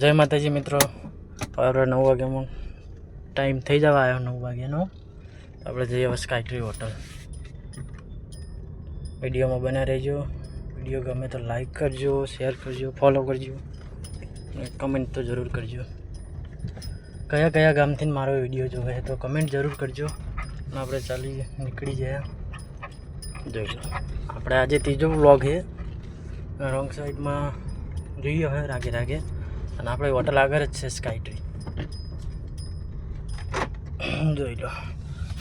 જય માતાજી મિત્રો, હવે 9 વાગ્યામાં ટાઈમ થઈ જવા આવ્યો 9 વાગ્યાનો. આપણે જઈએ હવે સ્કાય ટ્રી હોટલ. વિડીયોમાં બના રહેજો. વિડીયો ગમે તો લાઈક કરજો, શેર કરજો, ફોલો કરજો અને કમેન્ટ તો જરૂર કરજો. કયા કયા ગામથી મારો વિડીયો જોવે તો કમેન્ટ જરૂર કરજો. અને આપણે નીકળી જાય. જોઈ લો, આપણે આજે ત્રીજો વ્લોગ છે. રોંગ સાઈડમાં જોઈએ હવે રાગે રાગે. અને આપણે હોટલ આગળ જ છે સ્કાય ટ્રી. જોઈ લો,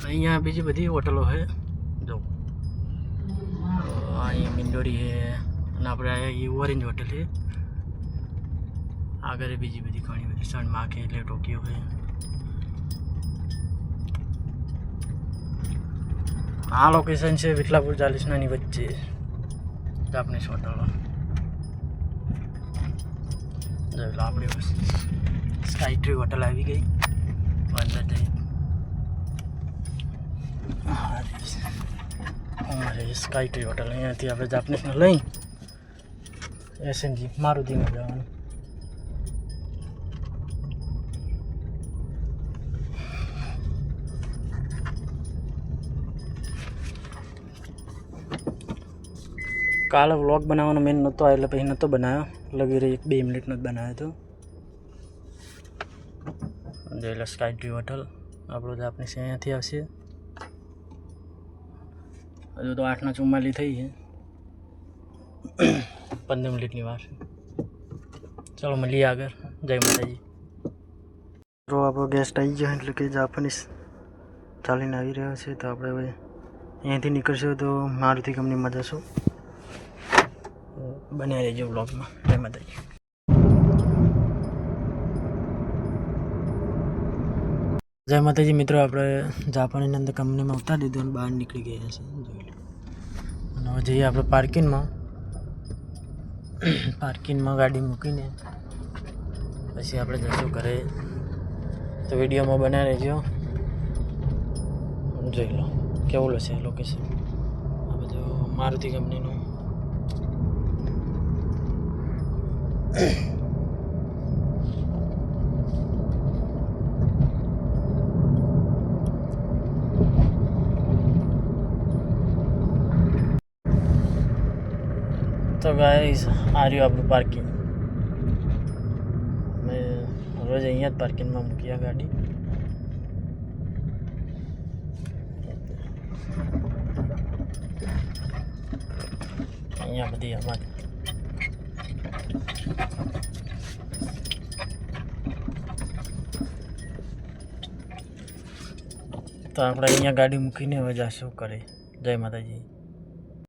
અહીંયા બીજી બધી હોટલો છે. જો અહીંયા મિંડોરી છે અને આપણે અહીંયા ઓરેન્જ હોટલ છે. આગળ બીજી બધી ઘણી બધી સન માર્કે એટલે ટોકિયો છે. આ લોકેશન છે વિઠલાપુર 40 વચ્ચે જાપનીઝ હોટલો. જોઈ લો, આપણી સ્કાય ટ્રી હોટલ આવી ગઈ. અંદર જઈ અમારે સ્કાય ટ્રી હોટલ. અહીંયાથી આપણે જાપનીઝને લઈ એસએનજી મારુતિમાં જવાનું. કાલે વ્લોગ બનાવવાનો મેન નહોતો આવ્યો એટલે પછી નહોતો બનાવ્યો. લગી રહી 2 મિનિટનો જ બનાવ્યો હતો. જોઈ લો સ્કાય ટ્રી હોટલ. આપણો તો આપણી અહીંયાથી આવશે. હજુ તો 8:44 થઈ છે. 15 મિનિટની વાર. ચાલો મળીએ આગળ. જય માતાજી. તો આપણો ગેસ્ટ આવી ગયો એટલે કે જાપાનીઝ ચાલીને આવી રહ્યો છે. તો આપણે હવે અહીંયાથી નીકળશું તો મારુતિ કંપનીમાં જશું. બન્યા રહેજો બ્લોગમાં. જય માતાજી. જય માતાજી મિત્રો, આપણે જાપાનીની અંદર કંપનીમાં ઉતારી દીધું અને બહાર નીકળી ગયા છે. જોઈ લો. અને હવે જઈએ આપણે પાર્કિંગમાં ગાડી મૂકીને પછી આપણે જશું ઘરે. તો વિડીયોમાં બના રહેજો. જોઈ લો કેવું છે લોકેશન. આ બધું મારુતિ કંપનીનું. તો ગાઈસ આ રહ્યું આપણું પાર્કિંગ. મેં રોજ અહીંયા જ પાર્કિંગમાં મૂકી ગાડી. અહીંયા બધી અમારી તો આપણે અહીંયા ગાડી મૂકીને હવે જશું કરે. જય માતાજી.